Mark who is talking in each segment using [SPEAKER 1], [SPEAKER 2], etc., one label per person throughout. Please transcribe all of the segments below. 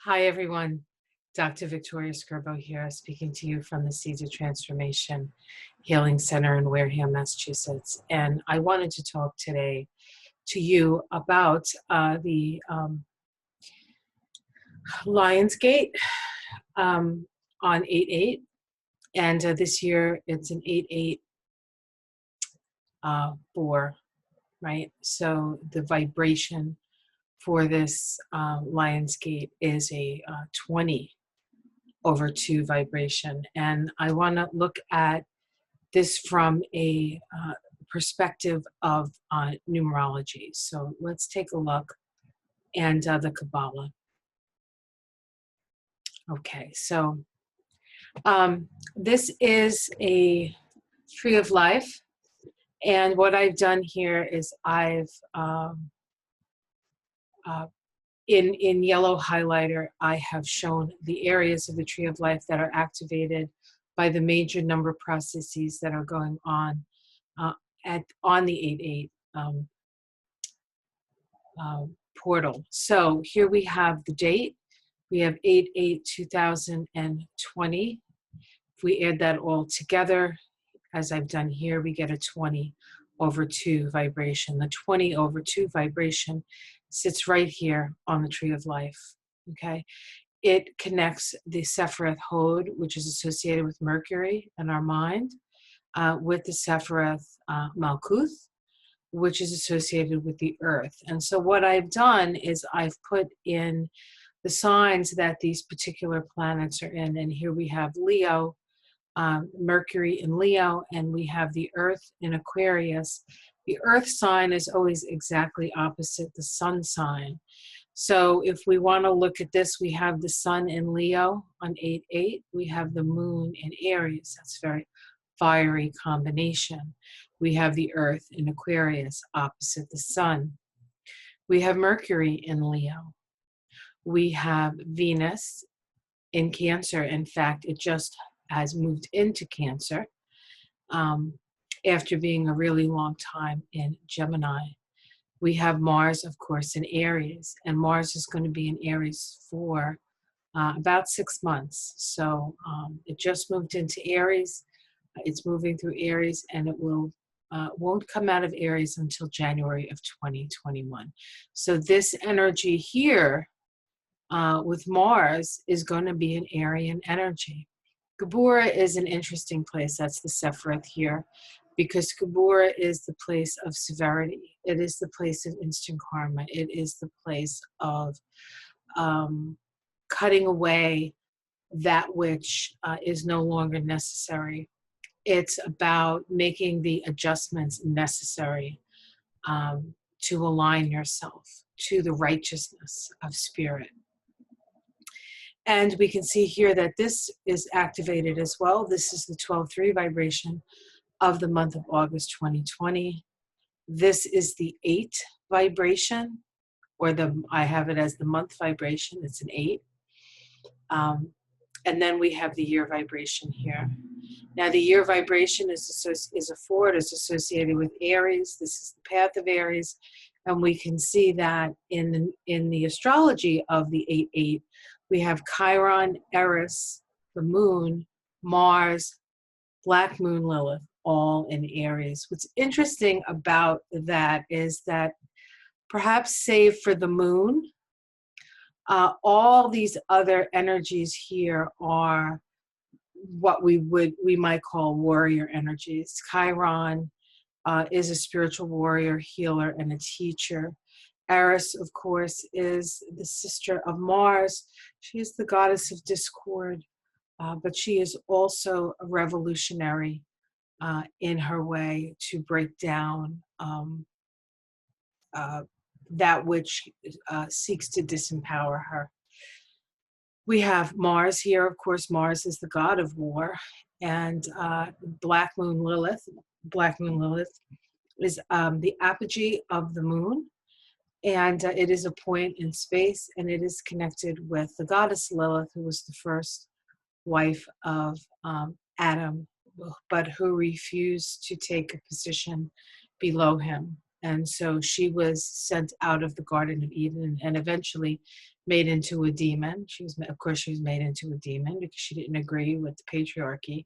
[SPEAKER 1] Hi, everyone. Dr. Victoria Skirbo here, speaking to you from the Seeds of Transformation Healing Center in Wareham, Massachusetts. And I wanted to talk today to you about the Lionsgate on 8/8. And this year it's an 8/8 4, right? So the vibration for this Lionsgate is a 20/2 vibration. And I want to look at this from a perspective of numerology. So let's take a look and the Kabbalah. Okay, so this is a tree of life. And what I've done here is I've, in yellow highlighter, I have shown the areas of the tree of life that are activated by the major number processes that are going on on the 8/8 portal. So here we have the date. We have 8/8/2020. If we add that all together, as I've done here, we get a 20/2 vibration. The 20/2 vibration sits right here on the tree of life. Okay. It connects the Sephiroth Hod, which is associated with Mercury and our mind, with the Sephiroth Malkuth, which is associated with the earth. And so what I've done is I've put in the signs that these particular planets are in. And here we have Leo, Mercury in Leo, and we have the earth in Aquarius. The earth sign is always exactly opposite the sun sign. So if we want to look at this, we have the sun in Leo on 8/8. We have the moon in Aries. That's a very fiery combination. We have the earth in Aquarius opposite the sun. We have Mercury in Leo. We have Venus in Cancer. In fact, it just has moved into Cancer after being a really long time in Gemini. We have Mars, of course, in Aries, and Mars is going to be in Aries for about 6 months. So it just moved into Aries. It's moving through Aries, and it won't come out of Aries until January of 2021. So this energy here with Mars is going to be an Aryan energy. Geburah is an interesting place. That's the Sephiroth here, because Geburah is the place of severity. It is the place of instant karma. It is the place of cutting away that which is no longer necessary. It's about making the adjustments necessary to align yourself to the righteousness of spirit. And we can see here that this is activated as well. This is the 12/3 vibration of the month of August 2020. This is the 8 vibration, or I have it as the month vibration. It's an 8. And then we have the year vibration here. Now the year vibration is a 4. It is associated with Aries. This is the path of Aries. And we can see that in the astrology of the 8/8, we have Chiron, Eris, the moon, Mars, Black Moon Lilith, all in Aries. What's interesting about that is that perhaps save for the moon, all these other energies here are what we might call warrior energies. Chiron is a spiritual warrior, healer, and a teacher. Eris, of course, is the sister of Mars. She is the goddess of discord, but she is also a revolutionary in her way to break down that which seeks to disempower her. We have Mars here. Of course, Mars is the god of war, and Black Moon Lilith is the apogee of the moon, and it is a point in space, and it is connected with the goddess Lilith, who was the first wife of Adam, but who refused to take a position below him. And so she was sent out of the Garden of Eden and eventually made into a demon. Of course, she was made into a demon because she didn't agree with the patriarchy.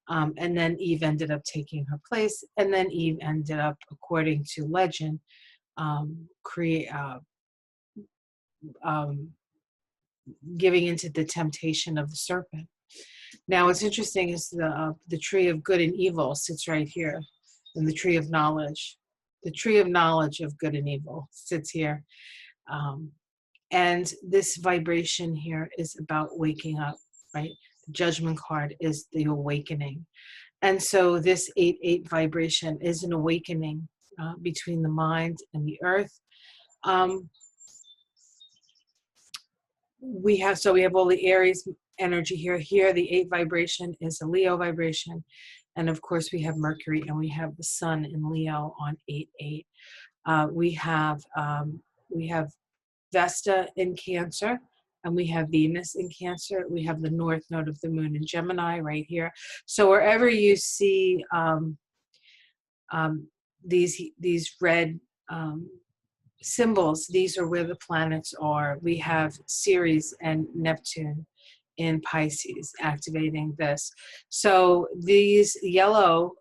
[SPEAKER 1] And then Eve ended up taking her place. And then Eve ended up, according to legend, giving into the temptation of the serpent. Now, what's interesting is the tree of good and evil sits right here, and the tree of knowledge. The tree of knowledge of good and evil sits here. And this vibration here is about waking up, right? The judgment card is the awakening. And so this 8-8 vibration is an awakening between the mind and the earth. We have all the Aries energy here. Here, the 8 vibration is a Leo vibration. And of course, we have Mercury and we have the Sun in Leo on 8-8. We have Vesta in Cancer, and we have Venus in Cancer. We have the North Node of the Moon in Gemini right here. So wherever you see these red symbols, these are where the planets are. We have Ceres and Neptune in Pisces activating this. So these yellow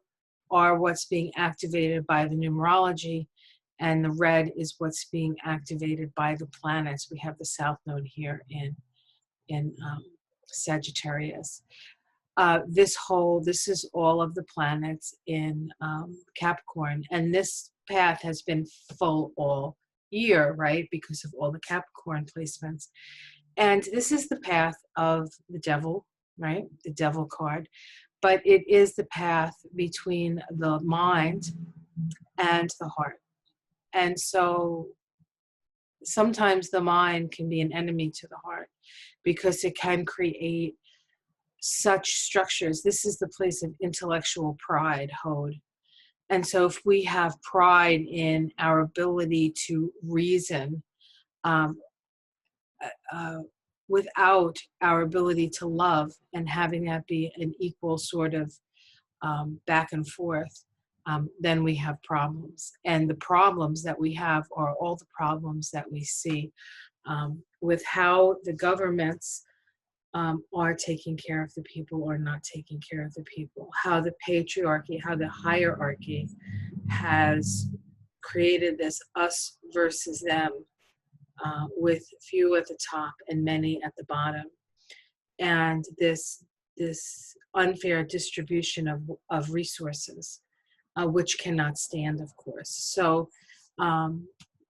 [SPEAKER 1] are what's being activated by the numerology, and the red is what's being activated by the planets. We have the South Node here in Sagittarius. This is all of the planets in Capricorn, and this path has been full all year, right, because of all the Capricorn placements. And this is the path of the devil, right, the devil card, but it is the path between the mind and the heart. And so sometimes the mind can be an enemy to the heart because it can create such structures. This is the place of intellectual pride, Hod. And so if we have pride in our ability to reason without our ability to love and having that be an equal sort of back and forth, then we have problems. And the problems that we have are all the problems that we see with how the governments are taking care of the people or not taking care of the people, how the patriarchy, how the hierarchy has created this us versus them with few at the top and many at the bottom. And this unfair distribution of resources, which cannot stand, of course. So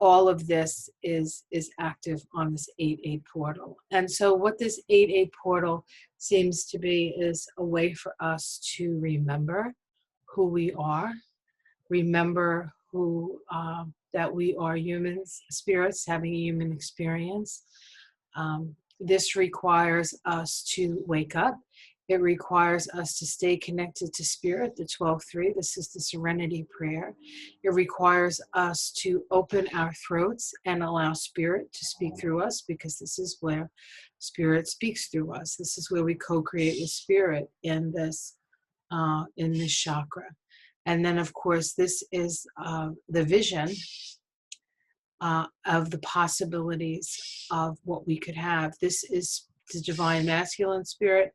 [SPEAKER 1] all of this is active on this 8-8 portal. And so what this 8-8 portal seems to be is a way for us to remember who we are, remember who that we are humans, spirits having a human experience. This requires us to wake up. It requires us to stay connected to spirit, the 12-3. This is the serenity prayer. It requires us to open our throats and allow spirit to speak through us, because this is where spirit speaks through us. This is where we co-create with spirit in this chakra. And then, of course, this is the vision of the possibilities of what we could have. This is the divine masculine spirit.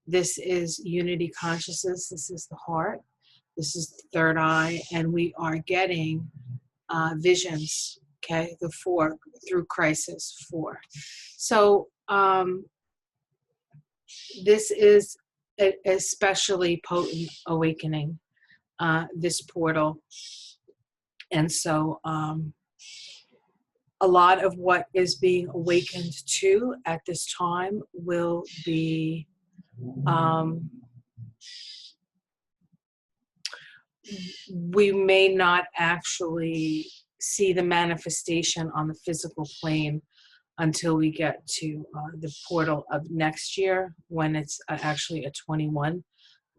[SPEAKER 1] This is unity consciousness. This is the heart. This is the third eye. And we are getting visions, okay? The 4 through crisis 4. So this is an especially potent awakening, this portal. And so a lot of what is being awakened to at this time will be we may not actually see the manifestation on the physical plane until we get to the portal of next year, when it's actually a 21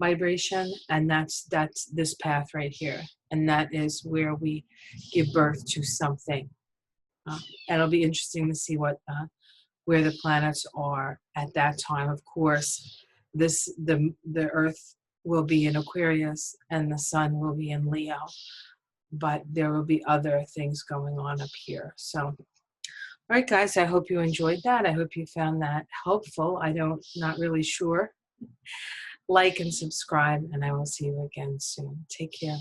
[SPEAKER 1] vibration, and that's this path right here, and that is where we give birth to something. And it'll be interesting to see where the planets are at that time. Of course, the Earth will be in Aquarius and the Sun will be in Leo. but there will be other things going on up here. So, all right, guys, I hope you enjoyed that. I hope you found that helpful. Not really sure. Like and subscribe, and I will see you again soon. Take care.